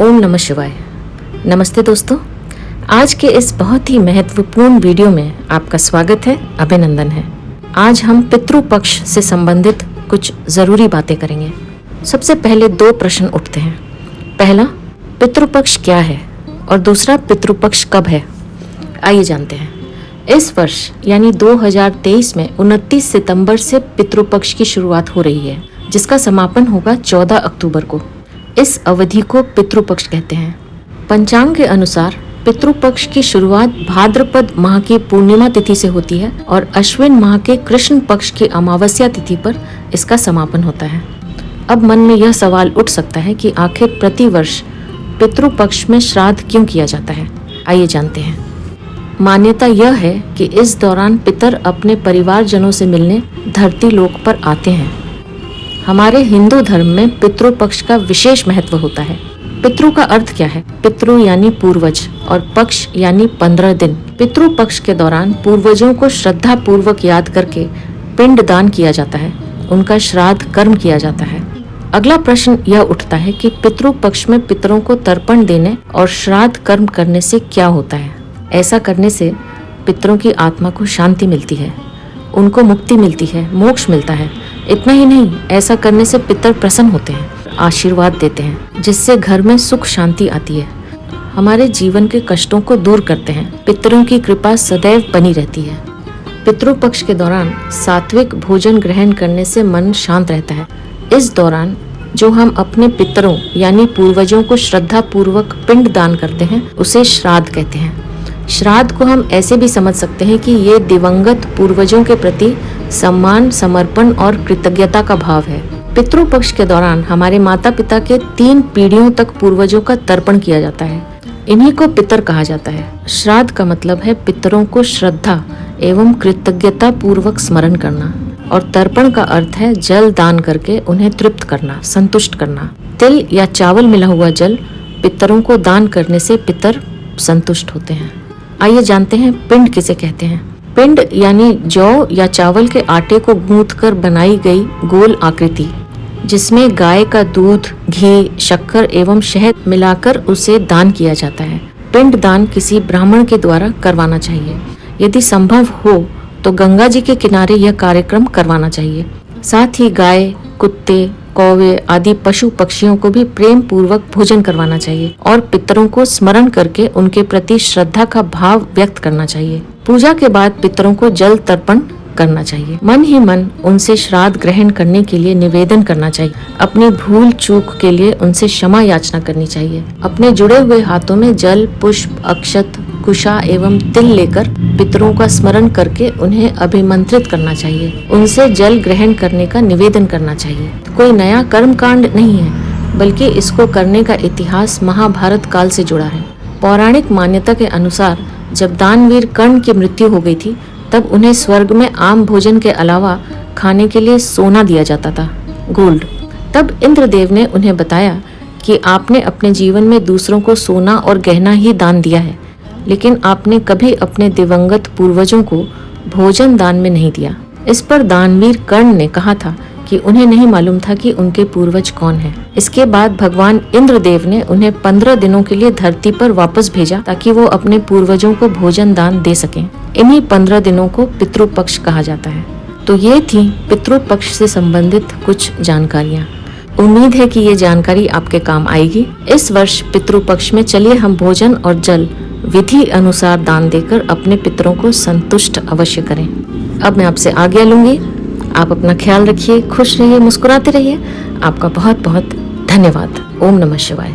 ओम नमः शिवाय। नमस्ते दोस्तों, आज के इस बहुत ही महत्वपूर्ण वीडियो में आपका स्वागत है, अभिनंदन है। आज हम पितृ पक्ष से संबंधित कुछ ज़रूरी बातें करेंगे। सबसे पहले दो प्रश्न उठते हैं। पहला, पितृपक्ष क्या है और दूसरा, पितृपक्ष कब है। आइए जानते हैं। इस वर्ष यानी 2023 में 29 सितंबर से पितृपक्ष की शुरुआत हो रही है, जिसका समापन होगा 14 अक्टूबर को। इस अवधि को पितृपक्ष कहते हैं। पंचांग के अनुसार पितृपक्ष की शुरुआत भाद्रपद माह की पूर्णिमा तिथि से होती है और अश्विन माह के कृष्ण पक्ष की अमावस्या तिथि पर इसका समापन होता है। अब मन में यह सवाल उठ सकता है कि आखिर प्रतिवर्ष पितृपक्ष में श्राद्ध क्यों किया जाता है। आइए जानते हैं। मान्यता यह है कि इस दौरान पितर अपने परिवारजनों से मिलने धरती लोक पर आते हैं। हमारे हिंदू धर्म में पितृपक्ष का विशेष महत्व होता है। पितृ का अर्थ क्या है? पितृ यानी पूर्वज और पक्ष यानी 15 दिन। पितृपक्ष के दौरान पूर्वजों को श्रद्धा पूर्वक याद करके पिंड दान किया जाता है, उनका श्राद्ध कर्म किया जाता है। अगला प्रश्न यह उठता है कि पितृपक्ष में पितरों को तर्पण देने और श्राद्ध कर्म करने से क्या होता है। ऐसा करने से पितरों की आत्मा को शांति मिलती है, उनको मुक्ति मिलती है, मोक्ष मिलता है। इतना ही नहीं, ऐसा करने से पितर प्रसन्न होते हैं, आशीर्वाद देते हैं, जिससे घर में सुख शांति आती है, हमारे जीवन के कष्टों को दूर करते हैं। पितरों की कृपा सदैव बनी रहती है। पितृपक्ष के दौरान सात्विक भोजन ग्रहण करने से मन शांत रहता है। इस दौरान जो हम अपने पितरों यानी पूर्वजों को श्रद्धा पूर्वक पिंड दान करते हैं, उसे श्राद्ध कहते हैं। श्राद्ध को हम ऐसे भी समझ सकते हैं कि ये दिवंगत पूर्वजों के प्रति सम्मान, समर्पण और कृतज्ञता का भाव है। पितृपक्ष के दौरान हमारे माता पिता के 3 पीढ़ियों तक पूर्वजों का तर्पण किया जाता है। इन्हीं को पितर कहा जाता है। श्राद्ध का मतलब है पितरों को श्रद्धा एवं कृतज्ञता पूर्वक स्मरण करना, और तर्पण का अर्थ है जल दान करके उन्हें तृप्त करना, संतुष्ट करना। तिल या चावल मिला हुआ जल पितरों को दान करने से पितर संतुष्ट होते हैं। आइए जानते हैं पिंड किसे कहते हैं। पिंड यानी जौ या चावल के आटे को गूंथकर बनाई गई गोल आकृति, जिसमें गाय का दूध, घी, शक्कर एवं शहद मिलाकर उसे दान किया जाता है। पिंड दान किसी ब्राह्मण के द्वारा करवाना चाहिए। यदि संभव हो तो गंगा जी के किनारे यह कार्यक्रम करवाना चाहिए। साथ ही गाय, कुत्ते, कौवे आदि पशु पक्षियों को भी प्रेम पूर्वक भोजन करवाना चाहिए और पितरों को स्मरण करके उनके प्रति श्रद्धा का भाव व्यक्त करना चाहिए। पूजा के बाद पितरों को जल तर्पण करना चाहिए। मन ही मन उनसे श्राद्ध ग्रहण करने के लिए निवेदन करना चाहिए। अपनी भूल चूक के लिए उनसे क्षमा याचना करनी चाहिए। अपने जुड़े हुए हाथों में जल, पुष्प, अक्षत, कुशा एवं तिल लेकर पितरों का स्मरण करके उन्हें अभिमंत्रित करना चाहिए। उनसे जल ग्रहण करने का निवेदन करना चाहिए। कोई नया कर्म कांड नहीं है, बल्कि इसको करने का इतिहास महाभारत काल से जुड़ा है। पौराणिक मान्यता के अनुसार जब दानवीर कर्ण की मृत्यु हो गई थी, तब उन्हें स्वर्ग में आम भोजन के अलावा खाने के लिए सोना दिया जाता था, गोल्ड। तब इंद्रदेव ने उन्हें बताया कि आपने अपने जीवन में दूसरों को सोना और गहना ही दान दिया है, लेकिन आपने कभी अपने दिवंगत पूर्वजों को भोजन दान में नहीं दिया। इस पर दानवीर कर्ण ने कहा था कि उन्हें नहीं मालूम था कि उनके पूर्वज कौन हैं। इसके बाद भगवान इंद्रदेव ने उन्हें 15 दिनों के लिए धरती पर वापस भेजा ताकि वो अपने पूर्वजों को भोजन दान दे सकें। इन्हीं 15 दिनों को पितृपक्ष कहा जाता है। तो ये थी पितृपक्ष से संबंधित कुछ जानकारियाँ। उम्मीद है कि ये जानकारी आपके काम आएगी। इस वर्ष पितृपक्ष में चलिए हम भोजन और जल विधि अनुसार दान देकर अपने पितरों को संतुष्ट अवश्य करें। अब मैं आपसे आज्ञा लूंगी। आप अपना ख्याल रखिए, खुश रहिए, मुस्कुराते रहिए। आपका बहुत बहुत धन्यवाद। ओम नमः शिवाय।